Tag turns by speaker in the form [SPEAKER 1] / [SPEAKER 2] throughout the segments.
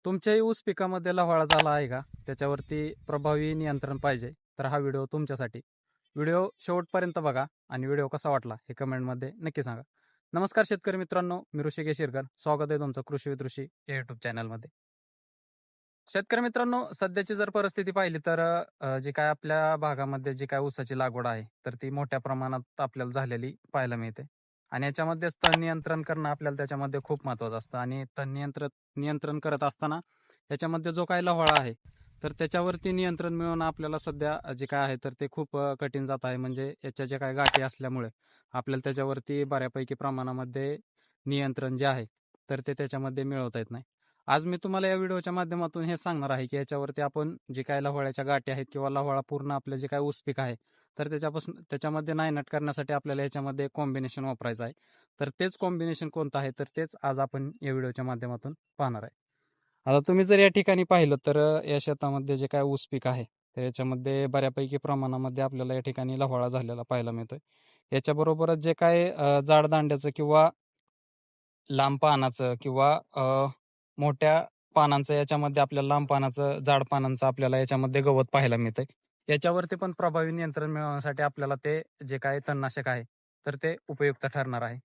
[SPEAKER 1] तुमच्याही ऊस पिकामध्ये लव्हाळा झाला आहे का? त्याच्यावरती प्रभावी नियंत्रण पाहिजे तर हा व्हिडिओ तुमच्यासाठी. व्हिडिओ शेवटपर्यंत बघा आणि व्हिडिओ कसा वाटला हे कमेंटमध्ये नक्की सांगा. नमस्कार शेतकरी मित्रांनो, मी ऋषिकेश शिरकर. स्वागत आहे तुमचं कृषी विथ ऋषी या युट्यूब चॅनलमध्ये. शेतकरी मित्रांनो, सध्याची जर परिस्थिती पाहिली तर जी काय आपल्या भागामध्ये जी काय ऊसाची लागवड आहे तर ती मोठ्या प्रमाणात आपल्याला झालेली पाहायला मिळते. आणि याच्यामध्येच तण नियंत्रण करणं आपल्याला त्याच्यामध्ये खूप महत्त्वाचं असतं. आणि तण नियंत्रण करत असताना याच्यामध्ये जो काही लव्हाळा आहे तर त्याच्यावरती नियंत्रण मिळवणं आपल्याला सध्या जे काय आहे तर ते खूप कठीण जात आहे. म्हणजे याच्या ज्या काही गाठी असल्यामुळे आपल्याला त्याच्यावरती बऱ्यापैकी प्रमाणामध्ये नियंत्रण जे आहे तर ते त्याच्यामध्ये मिळवता येत नाही. आज मी तुम्हाला या व्हिडिओच्या माध्यमातून हे सांगणार आहे की याच्यावरती आपण जे काय लव्हाळ्याच्या गाठी आहेत किंवा लव्हाळा पूर्ण आपलं जे काय ऊस पीक आहे तर त्याच्यामध्ये नायनाट करण्यासाठी आपल्याला याच्यामध्ये कॉम्बिनेशन वापरायचं आहे. तर तेच कॉम्बिनेशन कोणतं आहे तर तेच आज आपण या व्हिडिओच्या माध्यमातून पाहणार आहे. आता तुम्ही जर या ठिकाणी पाहिलं तर या शेतामध्ये जे काय ऊस पीक आहे तर याच्यामध्ये बऱ्यापैकी प्रमाणामध्ये आपल्याला या ठिकाणी लव्हाळा झालेला पाहायला मिळतोय. याच्याबरोबरच जे काय जाड दांड्याचं किंवा लांब पानाचं किंवा मोठ्या पानांचं याच्यामध्ये आपल्याला लांब पानाचं, जाड पानांचं आपल्याला याच्यामध्ये गवत पाहायला मिळतंय. याच्यावरती पण प्रभावी नियंत्रण मिळवण्यासाठी आपल्याला ते जे काही तणनाशक आहे तर ते उपयुक्त ठरणार आहे.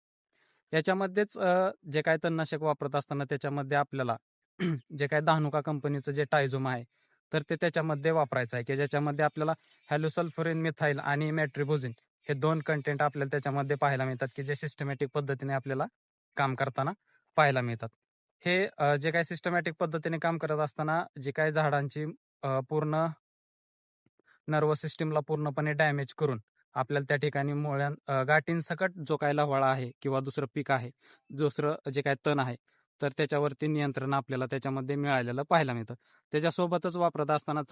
[SPEAKER 1] याच्यामध्येच जे काही तणनाशक वापरत असताना त्याच्यामध्ये आपल्याला जे काही धानुका कंपनीचं जे टायझोम आहे तर ते त्याच्यामध्ये वापरायचं आहे की ज्याच्यामध्ये आपल्याला हॅलोसल्फ्युरिन मिथाइल आणि मॅट्रिबोझिन हे 2 कंटेंट आपल्याला त्याच्यामध्ये पाहायला मिळतात की जे सिस्टमॅटिक पद्धतीने आपल्याला काम करताना पाहायला मिळतात. हे जे काही सिस्टमॅटिक पद्धतीने काम करत असताना जी काही झाडांची पूर्ण नर्वस सिस्टीमला पूर्णपणे डॅमेज करून आपल्याला त्या ठिकाणी गाठींसकट जो काही लव्हाळा आहे किंवा दुसरं पीक आहे, दुसरं जे काही तण आहे तर त्याच्यावरती नियंत्रण आपल्याला त्याच्यामध्ये मिळालेलं पाहायला मिळतं. त्याच्यासोबतच वापरत असताना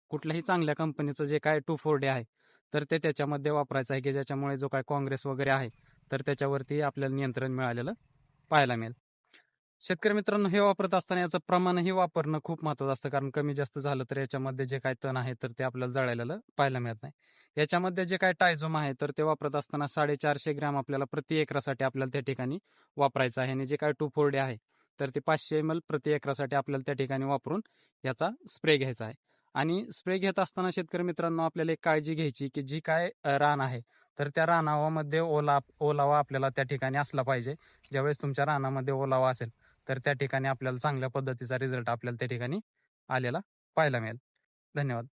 [SPEAKER 1] कुठल्याही चांगल्या कंपनीचं जे काय 2,4-D आहे तर ते त्याच्यामध्ये वापरायचं आहे की ज्याच्यामुळे जो काय काँग्रेस वगैरे आहे तर त्याच्यावरती आपल्याला नियंत्रण मिळालेलं पाहायला मिळेल. शेतकरी मित्रांनो, हे वापरत असताना याचं प्रमाणही वापरणं खूप महत्त्वाचं असतं. कारण कमी जास्त झालं तर याच्यामध्ये जे काही तण आहे तर ते आपल्याला जळालेलं पाहायला मिळत नाही. याच्यामध्ये जे काही टायझोम आहे तर ते वापरत असताना 450 ग्रॅम आपल्याला प्रति एकरासाठी आपल्याला त्या ठिकाणी वापरायचं आहे. आणि जे काही 2,4-D आहे तर ते 500 ml प्रति एकरासाठी आपल्याला त्या ठिकाणी वापरून याचा स्प्रे घ्यायचा आहे. आणि स्प्रे घेत असताना शेतकरी मित्रांनो, आपल्याला एक काळजी घ्यायची की जी काय रान आहे तर त्या रानामध्ये ओलावा आपल्याला त्या ठिकाणी असला पाहिजे. ज्यावेळेस तुमच्या रानामध्ये ओलावा असेल तर त्या ठिकाणी आपल्याला चांगल्या पद्धतीचा रिझल्ट आपल्याला त्या ठिकाणी आलेला पाहायला मिळेल. धन्यवाद.